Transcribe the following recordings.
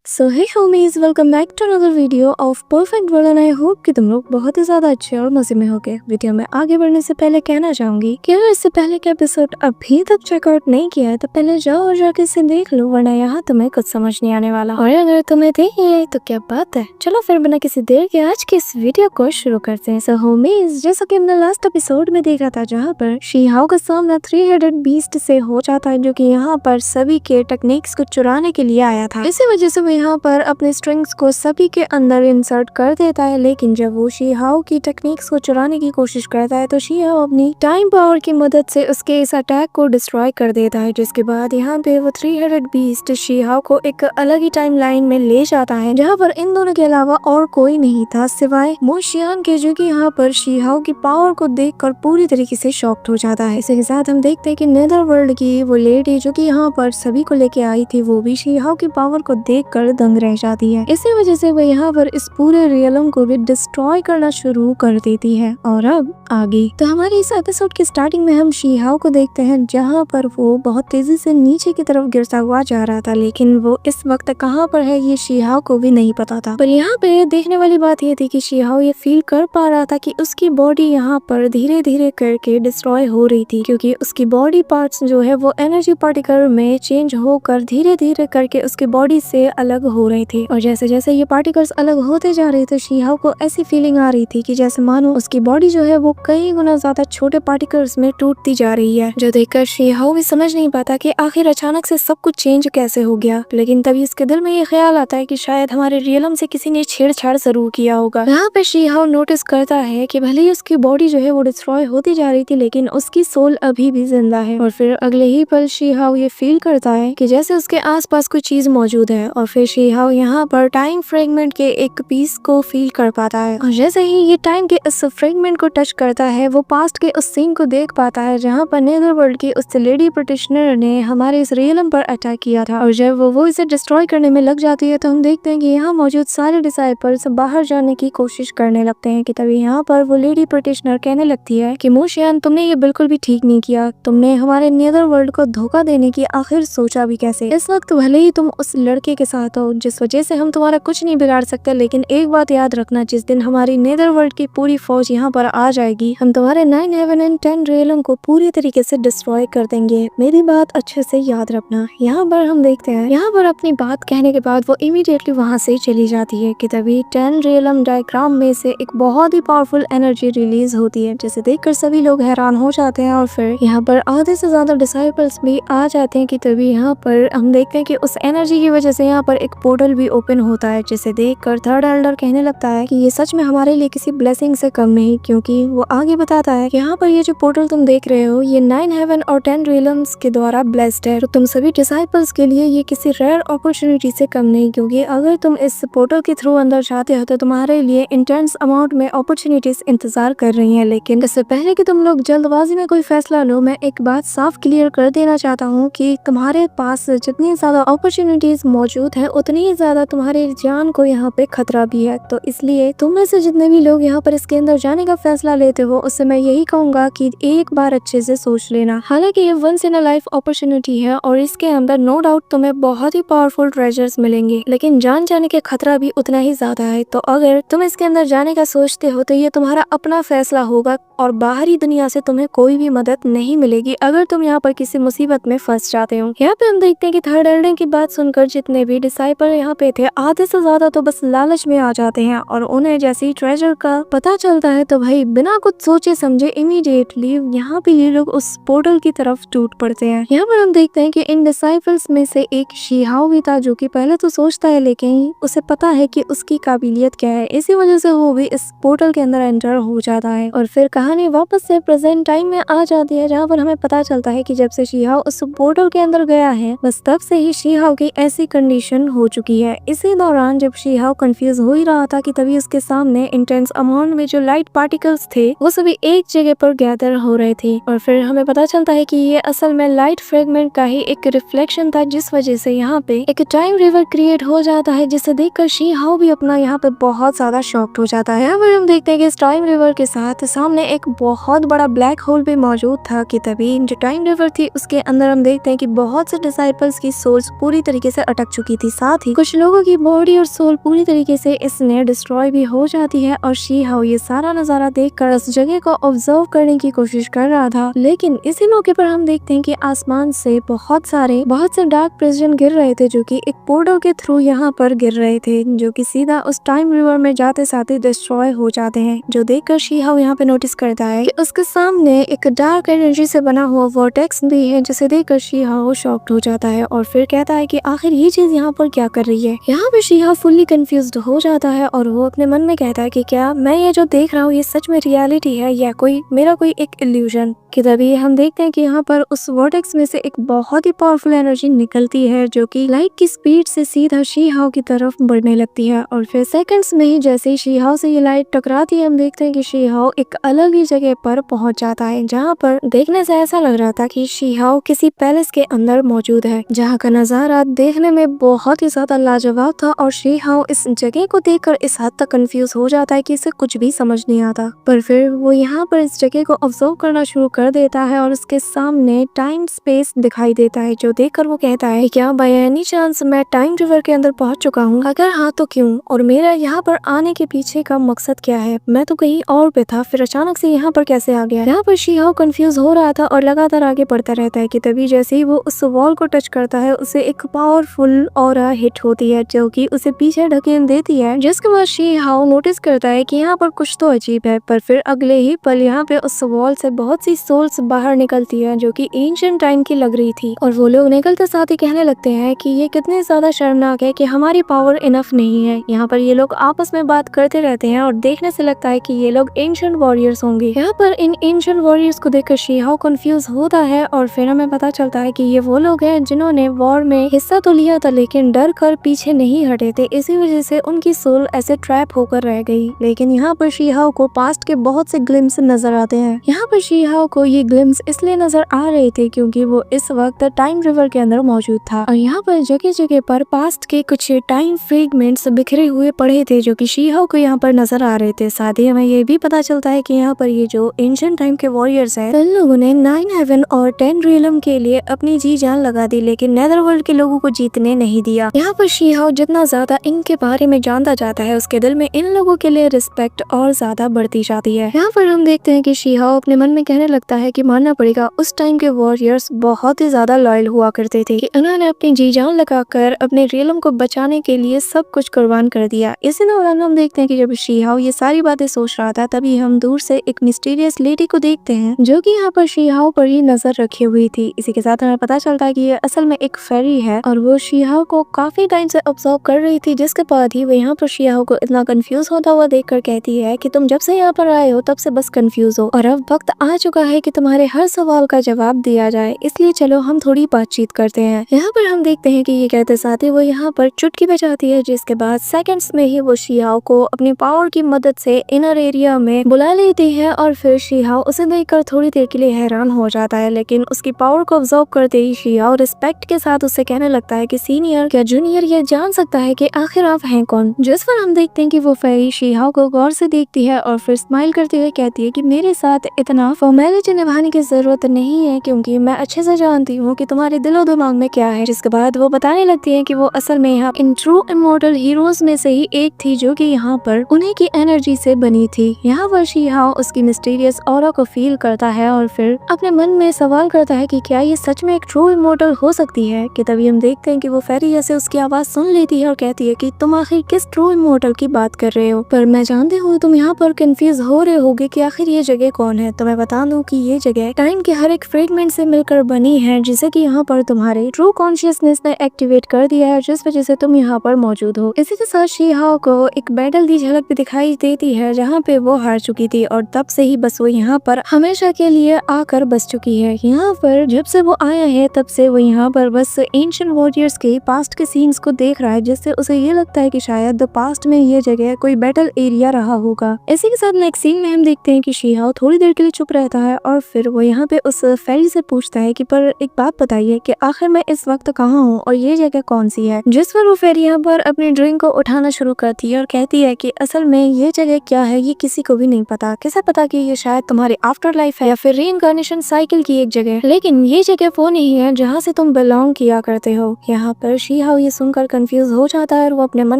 So hey homies, welcome back to another video of perfect world and I hope कि तुम लोग बहुत ही ज्यादा अच्छे और मजे में होगे। वीडियो में आगे बढ़ने से पहले कहना चाहूंगी कि अगर इससे पहले के एपिसोड अभी तक चेकआउट नहीं किया है तो पहले जाओ और जाके इसे देख लो, वरना यहाँ तुम्हें कुछ समझ नहीं आने वाला। और अगर तुम्हें देख लिया तो क्या बात है। चलो फिर बिना किसी देर के आज के इस वीडियो को शुरू करते हैं। सो होमीज, जैसा कि हमने लास्ट एपिसोड में देखा था जहाँ पर शी हाओ का सामना 300 बीस्ट से हो जाता है, जो कि यहाँ पर सभी के टेक्निक्स को चुराने के लिए आया था। इसी वजह से यहाँ पर अपने स्ट्रिंग्स को सभी के अंदर इंसर्ट कर देता है। लेकिन जब वो शी हाओ की टेक्निक्स को चुराने की कोशिश करता है तो शी हाओ अपनी टाइम पावर की मदद से उसके इस अटैक को डिस्ट्रॉय कर देता है, जिसके बाद यहाँ पे वो 300 बीस्ट शी हाओ को एक अलग ही टाइम लाइन में ले जाता है, जहाँ पर इन दोनों के अलावा और कोई नहीं था सिवाय मो शियान के, जो कि यहाँ पर शी हाओ की पावर को देखकर पूरी तरीके से शॉक्ड हो जाता है। इसी के साथ हम देखते हैं कि नेदर वर्ल्ड की वो लेडी जो कि यहाँ पर सभी को लेके आई थी, वो भी शी हाओ की पावर को देखकर दंग रह जाती है। इसी वजह से वो यहाँ पर इस पूरे रियलम को भी डिस्ट्रॉय करना शुरू कर देती है। और अब आगे तो हमारे इस एपिसोड की स्टार्टिंग में हम शी हाओ को देखते हैं, जहाँ पर वो बहुत तेजी से नीचे की तरफ गिरता हुआ जा रहा था, लेकिन वो इस वक्त कहाँ पर है ये शी हाओ को भी नहीं पता था। पर यहाँ पे देखने वाली बात ये थी कि शी हाओ ये फील कर पा रहा था कि उसकी बॉडी यहाँ पर धीरे धीरे करके डिस्ट्रॉय हो रही थी, क्योंकि उसकी बॉडी पार्ट्स जो है वो एनर्जी पार्टिकल में चेंज होकर धीरे धीरे करके उसकी बॉडी से अलग हो रहे थे। और जैसे जैसे ये पार्टिकल्स अलग होते जा रहे थे, शी हाओ को ऐसी फीलिंग आ रही थी कि जैसे मानो उसकी बॉडी जो है वो कई गुना ज्यादा छोटे पार्टिकल्स में टूटती जा रही है, जो देखकर शी हाओ भी समझ नहीं पाता कि आखिर अचानक से सब कुछ चेंज कैसे हो गया। लेकिन तभी उसके दिल में ये ख्याल आता है कि शायद हमारे रियलम से किसी ने छेड़छाड़ जरूर किया होगा। यहाँ पे शी हाओ नोटिस करता है कि भले ही उसकी बॉडी जो है वो डिस्ट्रॉय होती जा रही थी, लेकिन उसकी सोल अभी भी जिंदा है। और फिर अगले ही पल शी हाओ ये फील करता है कि जैसे उसके आसपास कोई चीज मौजूद है। और फिर शी हाओ यहाँ पर टाइम फ्रेगमेंट के एक पीस को फील कर पाता है, और जैसे ही ये टाइम के इस फ्रेगमेंट को टच करता है वो पास्ट के उस सीन को देख पाता है, जहाँ पर नेदरवर्ल्ड की उस लेडी प्रैक्टिशनर ने हमारे इस रियलम पर अटैक किया था। और जब वो इसे डिस्ट्रॉय करने में लग जाती है तो हम देखते हैं कि यहाँ मौजूद सारे डिसाइपल्स बाहर जाने की कोशिश करने लगते हैं। कि तभी यहाँ पर वो लेडी प्रैक्टिशनर कहने लगती है कि मो शियान, तुमने ये बिल्कुल भी ठीक नहीं किया। तुमने हमारे नेदरवर्ल्ड को धोखा देने की आखिर सोचा भी कैसे। इस वक्त भले ही तुम उस लड़के के साथ हो जिस वजह से हम तुम्हारा कुछ नहीं बिगाड़ सकते, लेकिन एक बात याद रखना, जिस दिन हमारी नेदरवर्ल्ड की पूरी फौज यहाँ पर आ जाएगी, हम तुम्हारे 9 हेवन एंड 10 रियलम को पूरी तरीके से डिस्ट्रॉय कर देंगे। मेरी बात अच्छे से याद रखना। यहाँ पर हम देखते हैं, यहाँ पर अपनी बात कहने के बाद वो इमीडिएटली वहाँ से चली जाती है। कि तभी 10 रियलम डायग्राम में से एक बहुत ही पावरफुल एनर्जी रिलीज होती है, जिसे देखकर सभी लोग हैरान हो जाते हैं। और फिर यहाँ पर आधे से ज्यादा डिसाइपल्स भी आ जाते हैं। कि तभी यहाँ पर हम देखते हैं कि उस एनर्जी की वजह से यहाँ पर एक पोर्टल भी ओपन होता है, जिसे देखकर थर्ड एल्डर कहने लगता है कि ये सच में हमारे लिए किसी ब्लेसिंग से कम नहीं, क्योंकि वो आगे बताता है कि यहाँ पर ये जो पोर्टल तुम देख रहे हो ये 9 हेवन और 10 रियलम्स के द्वारा ब्लेस्ड है। तो तुम सभी डिसाइपल्स के लिए ये किसी रेयर अपॉर्चुनिटी से कम नहीं, क्योंकि अगर तुम इस पोर्टल के थ्रू अंदर जाते हो तो तुम्हारे लिए इंटेंस अमाउंट में अपॉर्चुनिटीज इंतजार कर रही है। लेकिन इससे पहले कि तुम लोग जल्दबाजी में कोई फैसला लो, मैं एक बात साफ क्लियर कर देना चाहता हूँ कि तुम्हारे पास जितनी ज्यादा अपॉर्चुनिटीज मौजूद है उतनी ही ज्यादा तुम्हारी जान को यहाँ पे खतरा भी है। तो इसलिए तुम में से जितने भी लोग यहाँ पर इसके अंदर जाने का फैसला लेते हो, उससे मैं यही कहूंगा कि एक बार अच्छे से सोच लेना। हालांकि ये once in a life opportunity है और इसके अंदर नो डाउट तुम्हें बहुत ही पावरफुल ट्रेजर्स मिलेंगे, लेकिन जान जाने के खतरा भी उतना ही ज्यादा है। तो अगर तुम इसके अंदर जाने का सोचते हो तो ये तुम्हारा अपना फैसला होगा, और बाहरी दुनिया से तुम्हें कोई भी मदद नहीं मिलेगी अगर तुम यहाँ पर किसी मुसीबत में फंस जाते हो। यहाँ पे हम देखते हैं कि थर्ड एल्डर की बात सुनकर जितने भी डिसाइपल यहाँ पे थे, आधे से ज्यादा तो बस लालच में आ जाते हैं। और उन्हें जैसे ही ट्रेजर का पता चलता है तो भाई बिना कुछ सोचे समझे इमीडिएटली यहाँ पे ये लोग उस पोर्टल की तरफ टूट पड़ते हैं। यहाँ पर हम देखते हैं कि इन डिसाइपल्स में से एक शी हाओ भी था, जो कि पहले तो सोचता है लेकिन उसे पता है कि उसकी काबिलियत क्या है, इसी वजह से वो भी इस पोर्टल के अंदर एंटर हो जाता है। और फिर कहानी वापस से प्रेजेंट टाइम में आ जाती है, जहाँ पर हमें पता चलता है कि जब से शी हाओ उस पोर्टल के अंदर गया है, बस तब से ही शी हाओ की ऐसी कंडीशन हो चुकी है। इसी दौरान जब शी हाओ कंफ्यूज हो ही रहा था कि तभी उसके सामने इंटेंस अमाउंट में जो लाइट पार्टिकल्स थे वो सभी एक जगह पर गैदर हो रहे थे। और फिर हमें पता चलता है कि ये असल में लाइट फ्रेगमेंट का ही एक रिफ्लेक्शन था, जिस वजह से यहाँ पे एक टाइम रिवर क्रिएट हो जाता है, जिसे देखकर शी हाओ भी अपना यहाँ पे बहुत ज्यादा शॉक्ड हो जाता है। और हम देखते हैं कि इस टाइम रिवर के साथ सामने एक बहुत बड़ा ब्लैक होल भी मौजूद था। कि तभी जो टाइम रिवर थी उसके अंदर हम देखते हैं कि बहुत से डिसाइपल्स की सोल्स पूरी तरीके से अटक चुकी थी साथ ही कुछ लोगों की बॉडी और सोल पूरी तरीके से इसने डिस्ट्रॉय भी हो जाती है। और शी हाओ ये सारा नजारा देखकर उस जगह को ऑब्जर्व करने की कोशिश कर रहा था। लेकिन इसी मौके पर हम देखते हैं कि आसमान से बहुत से डार्क प्रिजन गिर रहे थे, जो कि एक पोर्टल के थ्रू यहाँ पर गिर रहे थे, जो कि सीधा उस टाइम रिवर में जाते साथ ही डिस्ट्रॉय हो जाते हैं। जो देखकर शी हाओ यहाँ पे नोटिस करता है कि उसके सामने एक डार्क एनर्जी से बना हुआ वॉर्टेक्स भी है, जिसे देखकर शी हाओ शॉक्ड हो जाता है और फिर कहता है कि आखिर ये चीज यहाँ पर क्या कर रही है। यहाँ पे शी हाओ फुल्ली कंफ्यूज्ड हो जाता है और वो अपने मन में कहता है कि क्या मैं ये जो देख रहा हूँ ये सच में रियलिटी है या मेरा कोई एक इल्यूजन। कि तभी हम देखते हैं कि यहाँ पर उस वॉर्टेक्स में से एक बहुत ही पावरफुल एनर्जी निकलती है, जो कि लाइट की स्पीड से सीधा शी हाओ की तरफ बढ़ने लगती है। और फिर सेकंड्स में ही जैसे ही शी हाओ से ये लाइट टकराती है, हम देखते हैं कि शी हाओ एक अलग ही जगह पर पहुंच जाता है, जहाँ पर देखने से ऐसा लग रहा था कि शी हाओ किसी पैलेस के अंदर मौजूद है, जहाँ का नजारा देखने में बहुत ही ज्यादा लाजवाब था। और शी हाओ इस जगह को देखकर इस हद तक कंफ्यूज हो जाता है कि इसे कुछ भी समझ नहीं आता। पर फिर वो यहाँ पर इस जगह को ऑब्जर्व करना शुरू कर देता है और उसके सामने टाइम स्पेस दिखाई देता है, जो देखकर वो कहता है क्या बाय एनी चांस मैं टाइम रिवर के अंदर पहुंच चुका हूँ? अगर हाँ तो क्यों? और मेरा यहाँ पर आने के पीछे का मकसद क्या है? मैं तो कहीं और पे था, फिर अचानक से यहाँ पर कैसे आ गया? यहाँ पर शी हाओ कंफ्यूज हो रहा था और लगातार आगे बढ़ता रहता है कि तभी जैसे ही वो उस वॉल को टच करता है, उसे एक पावरफुल ऑरा हिट होती है, जो कि उसे पीछे ढकेल देती है। जिसके बाद शी हाओ नोटिस करता है कि यहाँ पर कुछ तो अजीब है। पर फिर अगले ही पल यहाँ पे उस वॉल से बहुत सी सोल्स बाहर निकलती है, जो कि एंशिएंट टाइम की लग रही थी। और वो लोग निकलते साथ ही कहने लगते हैं कि ये कितने ज्यादा शर्मनाक है कि हमारी पावर इनफ नहीं है। यहाँ पर ये लोग आपस में बात करते रहते हैं और देखने से लगता है कि ये लोग एंशिएंट वॉरियर्स होंगे। यहाँ पर इन एंशिएंट वॉरियर्स को देखकर शी हाओ कंफ्यूज होता है और फिर हमें पता चलता है कि ये वो लोग हैं जिन्होंने वॉर में हिस्सा तो लिया था, लेकिन डर कर पीछे नहीं हटे थे। इसी वजह से उनकी सोल ऐसे ट्रैप होकर रह गई। लेकिन यहाँ पर शी हाओ को पास्ट के बहुत से ग्लिम्स नजर आते हैं। यहाँ पर शी हाओ को ये ग्लिम्स इसलिए नजर आ रहे थे क्योंकि वो इस वक्त टाइम रिवर के अंदर मौजूद था और यहाँ पर जगह जगह पर पास्ट के कुछ टाइम फ्रेगमेंट्स बिखरे हुए पड़े थे, जो कि शी हाओ को यहाँ पर नजर आ रहे थे। साथ ही हमें ये भी पता चलता है कि यहाँ पर ये जो एंशिएंट टाइम के वॉरियर्स हैं, इन लोगों ने 9 हेवन और 10 रियलम के लिए अपनी जी जान लगा दी, लेकिन नेदरवर्ल्ड के लोगों को जीतने नहीं दिया। यहाँ पर शी हाओ जितना ज्यादा इनके बारे में जानता जाता है, उसके दिल में इन लोगों के लिए रिस्पेक्ट और ज्यादा बढ़ती जाती है। यहाँ पर हम देखते हैं कि शी हाओ अपने मन में कहने लगता है कि मानना पड़ेगा उस टाइम के वॉरियर्स बहुत ही ज्यादा लॉयल हुआ करते थे कि उन्होंने अपनी जी जान लगाकर अपने रियलम को बचाने के लिए सब कुछ कुर्बान कर दिया। इसी दौरान हम देखते हैं कि जब शी हाओ ये सारी बातें सोच रहा था, तभी हम दूर से एक मिस्टीरियस लेडी को देखते हैं, जो कि यहाँ पर शी हाओ पर ही नजर रखी हुई थी। इसी के साथ हमें पता चलता है कि ये असल में एक फेरी है और वो शी हाओ को काफी टाइम से ऑब्जर्व कर रही थी, जिसके बाद ही वो यहाँ पर शी हाओ को इतना कंफ्यूज होता हुआ देखकर कहती है कि तुम जब से यहाँ पर आए हो तब से बस कंफ्यूज हो और अब वक्त आ चुका है कि तुम्हारे हर सवाल का जवाब दिया जाए, इसलिए चलो हम थोड़ी बातचीत करते हैं। यहाँ पर हम देखते हैं कि ये कहते साथ ही वो यहाँ पर चुटकी बजाती है, जिसके बाद सेकंड्स में ही वो शी हाओ को अपनी पावर की मदद से इनर एरिया में बुला लेती है और फिर शी हाओ उसे देखकर थोड़ी देर के लिए हैरान हो जाता है, लेकिन उसकी पावर को ऑब्जर्व करते ही शी हाओ रिस्पेक्ट के साथ उससे कहने लगता है कि सीनियर क्या जूनियर ये जान सकता है कि आखिर आप हैं कौन? जिस पर हम देखते हैं कि वो फेरी शी हाओ को गौर से देखती है और फिर स्माइल करते हुए कहती है कि मेरे साथ इतना फॉर्मेलिटी निभाने की जरूरत नहीं है, क्योंकि मैं अच्छे से जानती हूँ कि तुम्हारे दिलो दिमाग में क्या है। जिसके बाद वो बताने लगती है कि वो असल में यहाँ इन ट्रू इमॉर्टल हीरोज में से ही एक थी, जो कि यहाँ पर उन्हीं की एनर्जी से बनी थी। यहाँ पर शी हाओ उसकी मिस्टीरियस ऑरा को फील करता है और फिर अपने मन में सवाल करता है कि क्या ये सच में एक ट्रू इमॉर्टल हो सकती है। कि तभी हम देखते हैं कि वो फेरी जैसे उसकी आवाज सुन लेती है और कहती है कि तुम आखिर किस ट्रू इमॉर्टल की बात कर रहे हो? पर मैं जानती हूँ तुम यहाँ पर कंफ्यूज हो रहे होगे कि आखिर ये जगह कौन है। तो मैं बता दूं कि ये जगह टाइम के हर एक फ्रेगमेंट से मिलकर बनी है, जिसे कि यहाँ पर तुम्हारे ट्रू कॉन्शियसनेस ने एक्टिवेट कर दिया है, जिस वजह से तुम यहाँ पर मौजूद हो। इसी के साथ शी हाओ को एक बैटल की झलक भी दिखाई देती है, जहाँ पे वो हार चुकी थी और तब से ही बस वो यहाँ पर हमेशा के लिए आकर बस चुकी है। यहाँ पर जब से वो आया है तब से वो यहाँ पर बस एंशिएंट वॉरियर्स के पास्ट के सीन्स को देख रहा है, जिससे उसे ये लगता है कि शायद पास्ट में ये जगह कोई बैटल एरिया रहा होगा। इसी के साथ नेक्स्ट सीन में हम देखते हैं कि शी हाओ थोड़ी देर के लिए चुप रहता है और फिर वो यहाँ पे उस फेरी से पूछता है कि पर एक बात बताइए कि आखिर मैं इस वक्त कहाँ हूँ और ये जगह कौन सी है। जिस पर वो फेरी यहाँ पर अपनी ड्रिंक को उठाना शुरू करती है और कहती है कि असल में ये जगह क्या है ये किसी को भी नहीं पता। कैसे पता कि ये शायद तुम्हारी आफ्टर लाइफ है या फिर रीइंकार्नेशन साइकिल की एक जगह, लेकिन ये जगह वो नहीं है जहाँ से तुम बिलोंग किया करते हो। यहाँ पर शी शीहाओ ये सुनकर कंफ्यूज हो जाता है और वो अपने मन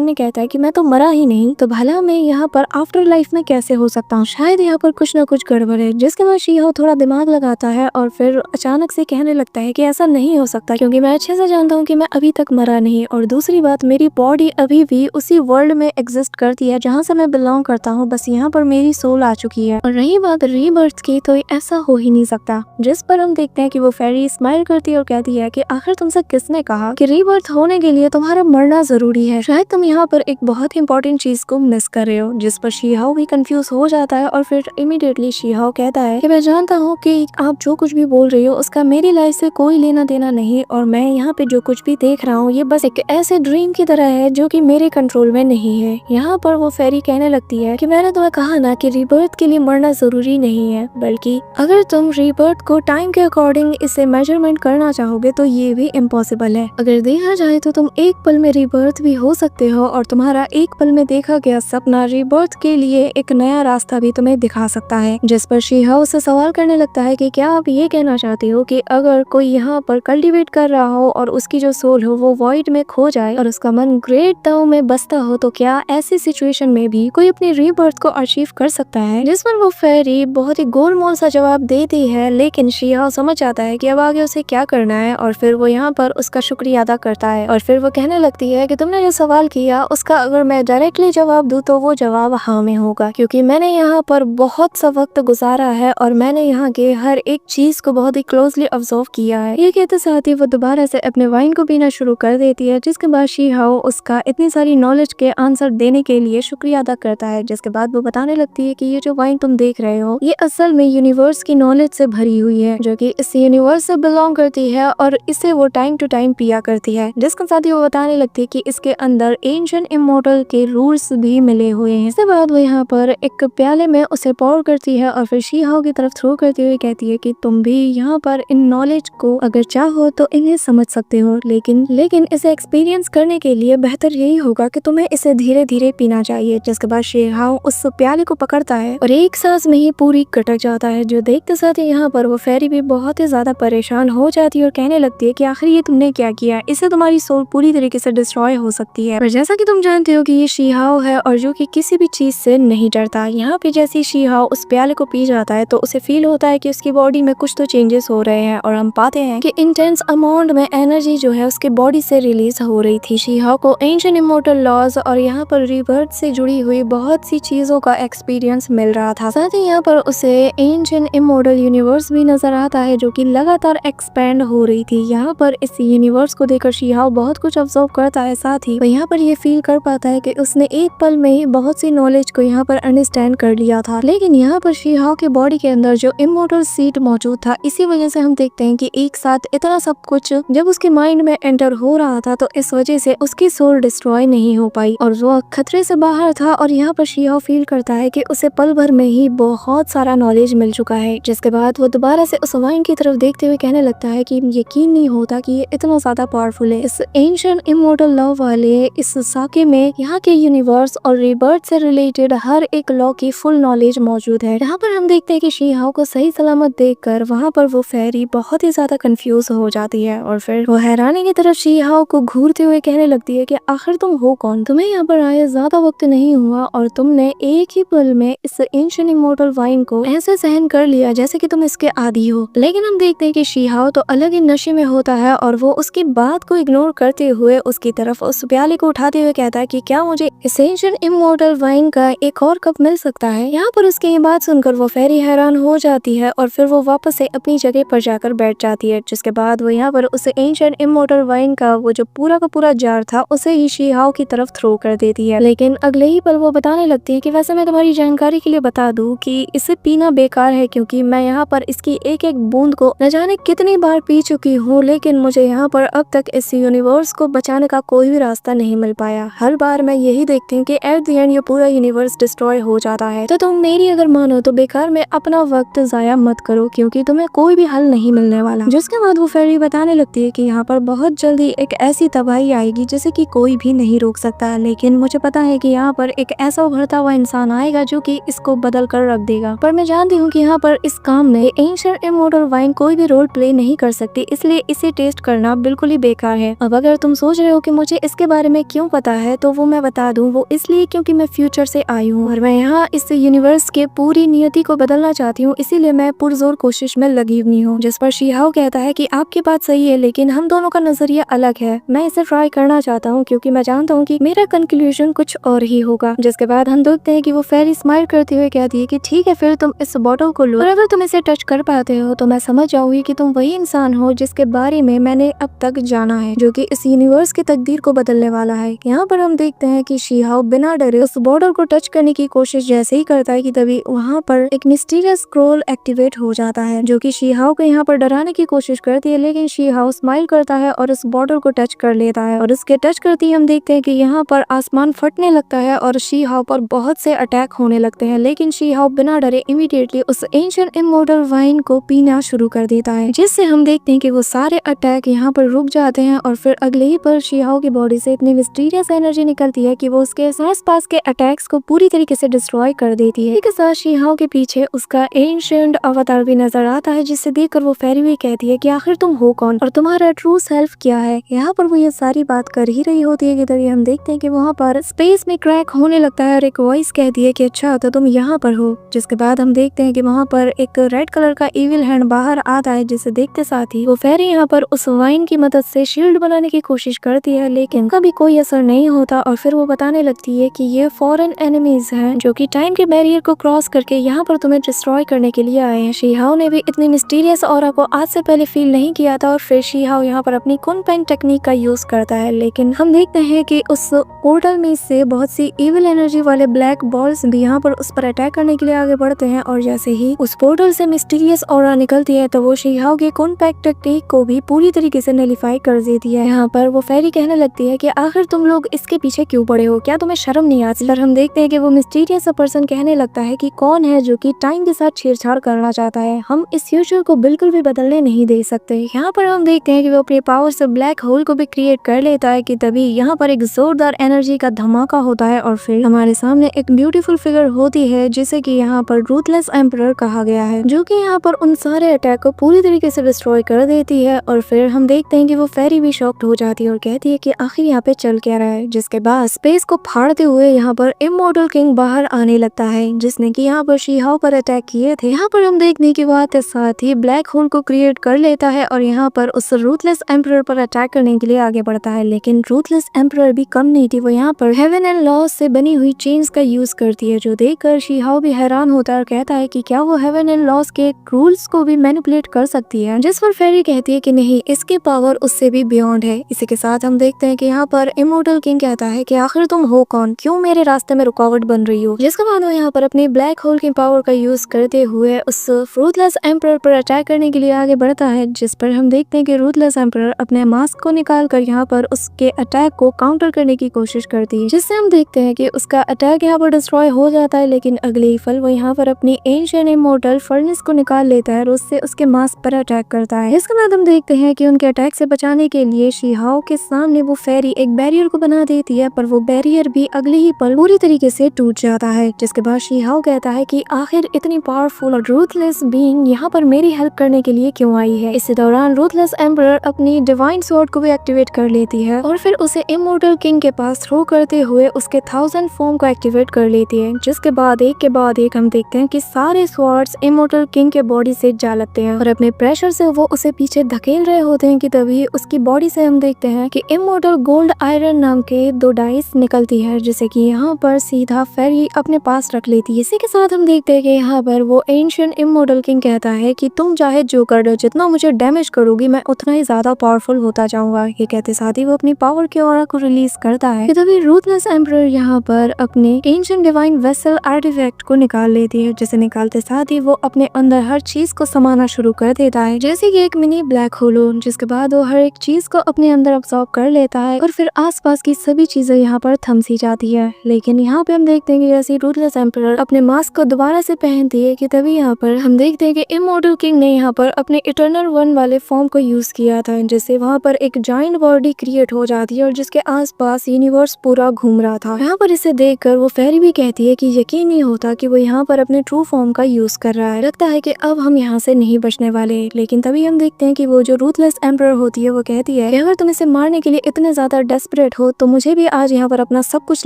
में कहता है कि मैं तो मरा ही नहीं, तो भला मैं यहाँ पर आफ्टर लाइफ में कैसे हो सकता हूँ, शायद यहाँ पर कुछ ना कुछ गड़बड़ है। जिसके बाद शीहाओ थोड़ा दिमाग लगाता है और फिर अचानक से कहने लगता है कि ऐसा नहीं हो सकता, क्योंकि मैं अच्छे से जानता हूँ कि मैं अभी तक मरा नहीं, और दूसरी बात मेरी बॉडी अभी भी उसी वर्ल्ड में एग्जिस्ट करती है जहाँ से मैं बिलोंग करता हूँ, बस यहाँ पर मेरी सोल आ चुकी है। और रही बात रीबर्थ की, तो ऐसा हो ही नहीं सकता। जिस पर हम देखते हैं कि वो फेरी स्माइल करती है और कहती है कि आखिर तुमसे किसने कहा कि रीबर्थ होने के लिए तुम्हारा मरना जरूरी है, शायद तुम यहाँ पर एक बहुत ही इंपॉर्टेंट चीज को मिस कर रहे हो। जिस पर शीहाओ भी कंफ्यूज हो जाता है और फिर इमीडिएटली शीहाओ कहता है कि मैं जानता हूँ कि आप जो कुछ भी बोल रही हो उसका मेरी लाइफ से कोई लेना देना नहीं, और मैं यहाँ पे जो कुछ भी देख रहा हूँ ये बस एक ऐसे ड्रीम की तरह है जो कि मेरे कंट्रोल में नहीं है। यहाँ पर वो फेरी कहने लगती है कि मैंने तुम्हें कहा ना कि रीबर्थ के लिए मरना जरूरी नहीं है, बल्कि अगर तुम रीबर्थ को टाइम के अकॉर्डिंग इसे मेजरमेंट करना चाहोगे तो ये भी इम्पॉसिबल है। अगर देखा जाए तो तुम एक पल में रीबर्थ भी हो सकते हो, और तुम्हारा एक पल में देखा गया सपना रीबर्थ के लिए एक नया रास्ता भी तुम्हें दिखा सकता है। जिस पर शीहाओ से सवाल करने लगता है कि क्या आप ये कहना चाहते हो कि अगर कोई यहाँ पर कल्टीवेट कर रहा हो और उसकी जो सोल हो वो वॉइड में खो जाए और उसका मन ग्रेट दाओ में बसता हो, तो क्या ऐसी सिचुएशन में भी कोई अपनी रीबर्थ को अचीव कर सकता है? जिस पर वो फेरी बहुत ही गोलमोल सा जवाब देती है, लेकिन शीहाओ समझ आता है कि अब आगे उसे क्या करना है, और फिर वो यहाँ पर उसका शुक्रिया अदा करता है। और फिर वो कहने लगती है कि तुमने जो सवाल किया उसका अगर मैं डायरेक्टली जवाब दूं तो वो जवाब हाँ में होगा, क्योंकि मैंने यहाँ पर बहुत सा वक्त गुजारा है और मैंने यहाँ के हर एक चीज को बहुत ही क्लोजली ऑब्जर्व किया है। ये कहते साथ ही वो दोबारा से अपने वाइन को पीना शुरू कर देती है, जिसके बाद शीहाओ उसका इतनी सारी नॉलेज के आंसर देने के लिए शुक्रिया अदा करता है। जिसके बाद वो बताने लगती है कि ये जो वाइन तुम देख रहे हो ये असल में यूनिवर्स की नॉलेज से भरी हुई है, जो कि इस यूनिवर्स से बिलोंग करती है और इसे वो टाइम टू टाइम पिया करती है। जिसके साथ ही वो बताने लगती है कि इसके अंदर एंशिएंट इमॉर्टल के रूल्स भी मिले हुए हैं। इसके बाद वो यहाँ पर एक प्याले में उसे पौर करती है और फिर शीहाओ की तरफ थ्रो करते हुए कहती है कि तुम भी यहाँ पर इन नॉलेज को अगर चाहो तो इन्हें समझ सकते हो, लेकिन इसे एक्सपीरियंस करने के लिए बेहतर यही होगा कि तुम्हें इसे धीरे धीरे पीना चाहिए। जिसके बाद शीहाओ उस प्याले को पकड़ता है और एक सांस में ही पूरी कटक जाता है, जो देखते साथ ही यहाँ पर वो फेरी भी बहुत ही ज्यादा परेशान हो जाती है और कहने लगती है कि आखिर ये तुमने क्या किया, इससे तुम्हारी सोल पूरी तरीके से डिस्ट्रॉय हो सकती है। और जैसा कि तुम जानते हो कि ये शीहाओ है और जो कि किसी भी चीज से नहीं डरता। यहाँ पे जैसे शीहाओ उस प्याले को पी जाता है तो उसे फील होता है कि उसकी बॉडी में कुछ तो चेंजेस हो रहे हैं, और हम पाते हैं कि इंटेंस अमाउंट में एनर्जी जो है उसके बॉडी से रिलीज हो रही थी। शीहाओ को एंशिएंट इमॉर्टल लॉज और यहाँ पर रीबर्थ से जुड़ी हुई बहुत सी चीजों का एक्सपीरियंस मिल रहा था। साथ ही यहाँ पर उसे एंशिएंट इमॉर्टल यूनिवर्स भी नजर आता है जो कि लगातार एक्सपेंड हो रही थी। यहाँ पर इस यूनिवर्स को देखकर शीहाओ बहुत कुछ ऑब्जर्व करता है, साथ ही वो यहाँ पर ये फील कर पाता है कि उसने एक पल में ही बहुत सी नॉलेज को यहाँ पर अंडरस्टैंड कर लिया था। लेकिन यहाँ पर शीहाओ के बॉडी के अंदर जो इमॉर्टल सीड मौजूद था, इसी वजह से हम देखते हैं कि एक साथ इतना सब कुछ जब उसके माइंड में एंटर हो रहा था तो इस वजह से उसकी सोल डिस्ट्रॉय नहीं हो पाई और वो खतरे से बाहर था। और यहाँ पर शीहाओ फील करता है कि उसे पल भर में ही बहुत सारा नॉलेज मिल चुका है। जिसके बाद वो दोबारा से उस वाइन की तरफ देखते हुए कहने लगता है कि यकीन नहीं होता कि ये इतना ज्यादा पावरफुल है। इस एंशिएंट इमॉर्टल लव वाले इस साके में यहाँ के यूनिवर्स और रीबर्थ से रिलेटेड हर एक लॉ की फुल नॉलेज मौजूद है। यहाँ पर हम देखते हैं कि शीहाओ को सही सलामत देखकर वहाँ पर वो फेरी बहुत ही ज्यादा कंफ्यूज हो जाती है और फिर वो हैरानी की तरफ शीहाओ को घूरते हुए कहने लगती है कि आखिर तुम हो कौन, तुम्हें यहाँ पर आए ज्यादा वक्त नहीं हुआ और तुमने एक ही पल में इस एंशिएंट इमॉर्टल वाइन को ऐसे सहन कर लिया जैसे कि तुम इसके आदी हो। लेकिन हम देखते हैं कि शीहाओ तो अलग ही नशे में होता है और वो उसकी बात को इग्नोर करते हुए उसकी तरफ उस प्याले को उठाते हुए कहता है कि क्या मुझे इस एंशिएंट इमॉर्टल वाइन का एक और कप मिल सकता है। यहाँ पर उसकी ये बात सुनकर वो फेरी हैरान हो जाती है और फिर वो वापस से अपनी जगह पर जाकर बैठ जाती है। जिसके बाद वो यहाँ पर उस एंशिएंट इमॉर्टल वाइन का वो जो पूरा का पूरा जार था उसे ही शीहाओ की तरफ थ्रो कर देती है। लेकिन अगले ही पल वो बताने लगती है कि वैसे मैं तुम्हारी जानकारी के लिए बता दूं कि इसे पीना बेकार है, क्योंकि मैं यहाँ पर इसकी एक एक बूंद को न जाने कितनी बार पी चुकी हूँ, लेकिन मुझे यहाँ पर अब तक इस यूनिवर्स को बचाने का कोई भी रास्ता नहीं मिल पाया। हर बार मैं यही देखती हूँ कि एट द एंड ये पूरा यूनिवर्स डिस्ट्रॉय हो जाता है। तो तुम मेरी अगर मानो तो बेकार में अपना वक्त जाया मत करो, क्योंकि तुम्हें कोई भी हल नहीं मिलने वाला। जिसके बाद वो फेरी बताने लगती है कि यहाँ पर बहुत जल्दी एक ऐसी तबाही आएगी जिसे कि कोई भी नहीं रोक सकता, लेकिन मुझे पता है कि यहाँ पर एक ऐसा उभरता हुआ इंसान आएगा जो कि इसको बदल कर रख देगा। पर मैं जानती हूँ कि यहाँ पर इस काम में एंशिएंट इमॉर्टल वाइन कोई भी रोल प्ले नहीं कर सकती, इसलिए इसे टेस्ट करना बिल्कुल ही बेकार है। अब अब अगर तुम सोच रहे हो कि मुझे इसके बारे में क्यों पता है, तो वो मैं बता दूं, वो इसलिए क्योंकि मैं फ्यूचर से आई हूँ और मैं यहाँ इस यूनिवर्स के पूरी नियति को बदलना चाहती हूँ, इसीलिए मैं पुरजोर कोशिश में लगी हुई हूँ। जिस पर शीहाओ कहता है कि आपकी बात सही है, लेकिन हम दोनों का नजरिया अलग है। मैं इसे ट्राई करना चाहता हूँ क्योंकि मैं जानता हूँ कि मेरा कंक्लूजन कुछ और ही होगा। जिसके बाद हम देखते हैं कि वो फेरी स्माइल करते हुए कहती है कि ठीक है, फिर तुम इस बॉटल को लो और अगर तुम इसे टच कर पाते हो तो मैं समझ जाऊंगी कि तुम वही इंसान हो जिसके बारे में मैंने अब तक जाना है, जो कि इस यूनिवर्स की तकदीर को बदलने वाला है। यहाँ पर हम देखते हैं कि शीहाओ बिना डरे उस बॉटल को टच करने की कोशिश जैसे ही करता है कि तभी वहाँ पर एक मिस्टीरियस स्क्रॉल एक्टिवेट हो जाता है, जो कि शीहाओ को यहाँ पर डराने की कोशिश करती है। लेकिन शीहाओ स्माइल करता है और उस बॉटल को टच कर लेता है और उसके टच करती हम देखते हैं कि यहाँ पर आसमान फटने लगता है और शीहाओ पर बहुत से अटैक होने लगते हैं। लेकिन शीहाओ बिना डरे इमीडिएटली उस एंशिएंट इमॉर्टल वाइन को पीना शुरू कर देता है, जिससे हम देखते हैं कि वो सारे अटैक यहाँ पर रुक जाते हैं और फिर अगले ही पर शीहाओ की बॉडी से इतनी मिस्टीरियस एनर्जी निकलती है कि वो उसके आस पास के अटैक्स को पूरी तरीके से डिस्ट्रॉय कर देती है। इसके साथ शीहाओ के पीछे उसका एंशिएंट अवतार भी नजर आता है, जिससे देखकर वो फेरी भी कहती है कि आखिर तुम हो कौन और तुम्हारा ट्रू सेल्फ क्या है। यहाँ पर वो ये सारी बात कर ही रही होती है कि तभी हम देखते हैं कि वहाँ पर स्पेस में क्रैक होने लगता है और एक वॉइस कहती है कि अच्छा तो तुम यहाँ पर हो। जिसके बाद हम देखते हैं कि वहाँ पर एक रेड कलर का इविल हैंड बाहर आता है, जिसे देखते साथ ही वो फेरी यहाँ पर उस वाइन की मदद से शील्ड बनाने की कोशिश करती है, लेकिन कभी कोई असर नहीं होता और फिर वो बताने लगती है कि ये फॉरेन एनिमीज हैं जो कि टाइम के बैरियर को क्रॉस करके यहाँ पर तुम्हें डिस्ट्रॉय करने के लिए आए हैं। शीहाओ ने भी इतनी मिस्टीरियस ऑरा को आज से पहले फील नहीं किया था और फिर शीहाओ यहाँ पर अपनी कुनपेन टेक्निक का यूज करता है, लेकिन हम देखते हैं कि उस पोर्टल में से बहुत सी इविल एनर्जी वाले ब्लैक बॉल्स भी यहाँ पर उस पर अटैक करने के लिए आगे बढ़ते हैं और जैसे ही उस पोर्टल से मिस्टीरियस ऑरा निकलती है तो वो शीहाओ के कुनपेन टेक्निक को भी पूरी तरीके से नलिफाई कर देती है। यहाँ पर वो फेरी कहने लगती है कि आखिर तुम लोग इसके पीछे क्यों पड़े हो, क्या तुम्हें शर्म नहीं आती। और हम देखते हैं कि वो मिस्टीरियस पर्सन कहने लगता है कि कौन है जो कि टाइम के साथ छेड़छाड़ करना चाहता है, हम इस फ्यूचर को बिल्कुल भी बदलने नहीं दे सकते। यहाँ पर हम देखते हैं कि वो अपने पावर से ब्लैक होल को भी क्रिएट कर लेता है कि तभी यहाँ पर एक जोरदार एनर्जी का धमाका होता है और फिर हमारे सामने एक ब्यूटीफुल फिगर होती है जिसे कि यहाँ पर रूथलेस एम्परर कहा गया है, जो कि यहाँ पर उन सारे अटैक को पूरी तरीके से डिस्ट्रॉय कर देती है। और फिर हम देखते हैं कि वो फेरी भी शॉक्ड हो जाती है और कहती है कि आखिर यहाँ पे चल क्या रहा है। जिसके बाद स्पेस को फाड़ते हुए यहाँ पर इमॉर्टल किंग बाहर आने लगता है, जिसने कि यहाँ पर शीहाओ पर अटैक किए थे। यहाँ पर हम देखने की बात के साथ ही ब्लैक होल को क्रिएट कर लेता है और यहाँ पर उस रूथलेस एम्परर पर अटैक करने के लिए आगे बढ़ता है। लेकिन रूथलेस एम्परर भी कम नहीं थी, वो यहाँ पर हेवन एंड लॉस से बनी हुई चेन्स का यूज करती है, जो देखकर शीहाओ भी हैरान होता है और कहता है कि क्या वो हेवन एंड लॉस के रूल्स को भी मैनिपुलेट कर सकती है। जिस पर फेरी कहती है कि नहीं, इसकी पावर उससे भी बियॉन्ड है। इसी के साथ हम देखते हैं कि यहाँ पर इमॉर्टल किंग कहता है कि आखिर तुम हो कौन, क्यों मेरे रास्ते में रुकावट बन रही हो। जिसके बाद वो यहाँ पर अपनी ब्लैक होल की पावर का यूज करते हुए उस रूथलेस एम्परर पर अटैक करने के लिए आगे बढ़ता है, जिस पर हम देखते हैं कि रूथलेस एम्परर अपने मास्क को निकाल कर यहाँ पर उसके अटैक को काउंटर करने की कोशिश करती है, जिससे हम देखते हैं कि उसका अटैक यहाँ पर डिस्ट्रॉय हो जाता है। लेकिन अगले ही पल वो यहाँ पर अपनी एंशिएंट इमॉर्टल फर्नेस को निकाल लेता है और उससे उसके मास्क पर अटैक करता है। इसके बाद हम देखते हैं कि उनके अटैक से बचाने के लिए शीहाओ के सामने वो फेरी एक बैरियर को बना देती है, पर वो बैरियर भी अगले ही पल पूरी तरीके से टूट जाता है। जिसके बाद शीहाओ कहता है कि आखिर इतनी पावरफुल और रूथलेस बीइंग यहाँ पर मेरी हेल्प करने के लिए क्यों आई है। इसी दौरान रूथलेस एम्परर अपनी डिवाइन स्वॉर्ड को भी एक्टिवेट कर लेती है और फिर उसे इमॉर्टल किंग के पास थ्रो करते हुए उसके 1000 फॉर्म को एक्टिवेट कर लेती है। जिसके बाद एक के बाद एक हम देखते हैं कि सारे स्वॉर्ड्स इमॉर्टल किंग के बॉडी से जा लगते हैं और अपने प्रेशर से वो उसे पीछे धकेल रहे होते हैं कि तभी उसकी बॉडी से हम देखते हैं कि इमॉर्टल गोल्ड आयरन नाम के 2 डाइस निकलती है, जिसे कि यहाँ पर सीधा फेरी अपने पास रख लेती है। इसी के साथ हम देखते हैं कि यहाँ पर वो एंशिएंट इमॉर्टल किंग कहता है कि तुम चाहे जो कर दो, जितना मुझे डैमेज करोगी मैं उतना ही ज्यादा पावरफुल होता जाऊंगा। ये कहते साथ ही वो अपनी पावर के ऑरा को रिलीज करता है। तभी रूथलेस एम्परर यहाँ पर अपने एंशिएंट डिवाइन वेसल आर्टिफैक्ट को निकाल लेती है, जिसे निकालते साथ ही वो अपने अंदर हर चीज को समाना शुरू कर देता है, जैसे कि एक मिनी ब्लैक होल। जिसके बाद वो हर एक चीज को अपने अंदर अब्सॉर्ब कर लेता है और फिर आसपास की सभी चीजें यहाँ पर थम सी जाती है। लेकिन यहाँ पे हम देखते हैं कि जैसे रूथलेस एम्परर अपने मास्क को दोबारा से पहनती है कि तभी यहाँ पर हम देखते हैं कि इमॉर्टल किंग ने यहाँ पर अपने इटर्नल वन वाले फॉर्म को यूज किया था, जिससे वहाँ पर एक जाइंट बॉडी क्रिएट हो जाती है और जिसके आसपास यूनिवर्स पूरा घूम रहा था। यहाँ पर इसे देखकर वो फेरी भी कहती है कि यकीन नहीं होता कि वो यहाँ पर अपने ट्रू फॉर्म का यूज कर रहा है, लगता है कि अब हम यहाँ से नहीं बचने वाले। लेकिन तभी हम देखते हैं कि वो जो रूथलेस एम्परर होती है वो कहती है कि अगर तुम इसे मारने के लिए इतने ज्यादा डेस्परेट हो तो मुझे भी आज यहाँ पर अपना सब कुछ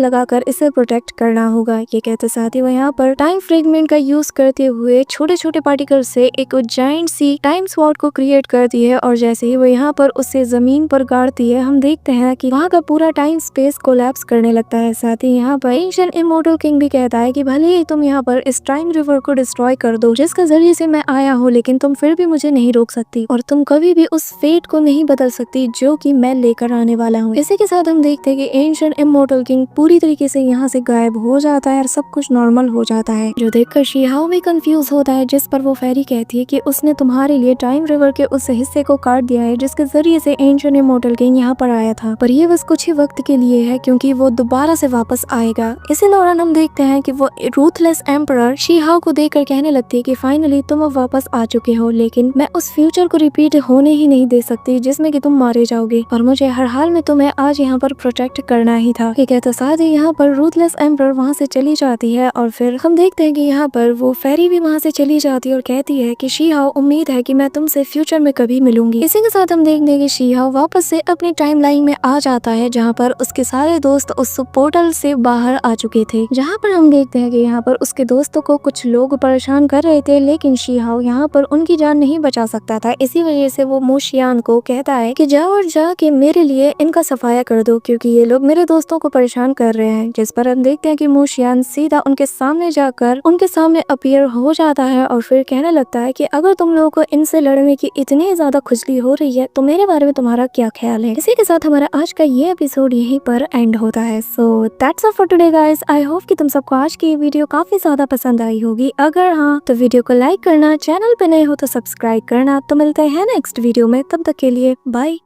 लगाकर इसे प्रोटेक्ट करना होगा। ये कहते साथ ही वो यहाँ पर टाइम फ्रेगमेंट का यूज करते हुए छोटे छोटे पार्टिकल से एक जायंट सी टाइम स्वॉर्ड को क्रिएट करती है और जैसे ही वो यहाँ पर उससे जमीन पर गाड़ती है हम देखते हैं कि वहाँ का पूरा टाइम स्पेस कोलैप्स करने लगता है। साथ ही यहाँ पर एंशिएंट इमॉर्टल किंग भी कहता है कि भले ही तुम यहाँ पर इस टाइम रिवर को डिस्ट्रॉय कर दो जिसका जरिए से मैं आया हूँ, लेकिन तुम फिर भी मुझे नहीं रोक सकती और तुम कभी भी उस फेट को नहीं बदल सकती जो कि मैं लेकर आने वाला हूँ। इसी के साथ हम देखते हैं कि एंशिएंट इमॉर्टल किंग पूरी तरीके से यहाँ से गायब हो जाता है और सब कुछ नॉर्मल हो जाता है, जो देखकर शीहाओ भी कंफ्यूज होता है। जिस पर वो फेरी कहती है कि उसने तुम्हारे लिए टाइम रिवर के उस हिस्से को काट दिया है जिसके जरिए से एंशिएंट इमॉर्टल किंग यहाँ पर आया था, पर ये बस कुछ ही वक्त के लिए है क्योंकि वो दोबारा से वापस आएगा। इसी दौरान हम देखते हैं कि वो रूथलेस एम्परर शीहाओ को देखकर कहने लगती है कि फाइनली तुम अब वापस आ चुके हो, लेकिन मैं उस फ्यूचर को रिपीट होने ही नहीं दे सकती जिसमें कि तुम मारे जाओगे और मुझे हर हाल में तुम्हें आज यहाँ पर प्रोटेक्ट करना ही था। ये कहते साथ ही यहाँ पर रूथलेस एम्परर वहाँ से चली जाती है और फिर हम देखते हैं कि यहाँ पर वो फेरी भी वहाँ से चली जाती है और कहती है कि शीहाओ उम्मीद है कि मैं तुमसे फ्यूचर में कभी मिलूंगी। इसी के साथ हम देखते हैं कि शीहाओ वापस से अपनी टाइमलाइन में आ जाता है जहाँ पर उसके सारे दोस्त उस पोर्टल से बाहर आ चुके थे, जहाँ पर हम देखते हैं कि यहाँ पर उसके दोस्तों को कुछ लोग परेशान कर रहे थे लेकिन शीहाओ यहाँ पर उनकी जान नहीं बचा सकता था। इसी वजह से वो मोशियान को कहता है कि जाओ और जाके मेरे लिए इनका सफाया कर दो क्योंकि ये लोग मेरे दोस्तों को परेशान कर रहे हैं। जिस पर हम देखते हैं कि मोशियान सीधा उनके सामने जाकर उनके सामने अपीयर हो जाता है और फिर कहने लगता है कि अगर तुम लोगों को इनसे लड़ने की इतनी ज्यादा खुजली हो रही है तो मेरे बारे में तुम्हारा क्या ख्याल है। इसी के साथ हमारा आज का ये एपिसोड यहीं पर एंड होता है। So that's all for today guys. I hope कि तुम सबको आज की ये वीडियो काफी ज्यादा पसंद आई होगी। अगर हाँ तो वीडियो को लाइक करना, चैनल पे नए हो तो सब्सक्राइब करना। तो मिलते हैं नेक्स्ट वीडियो में, तब तक के लिए बाय।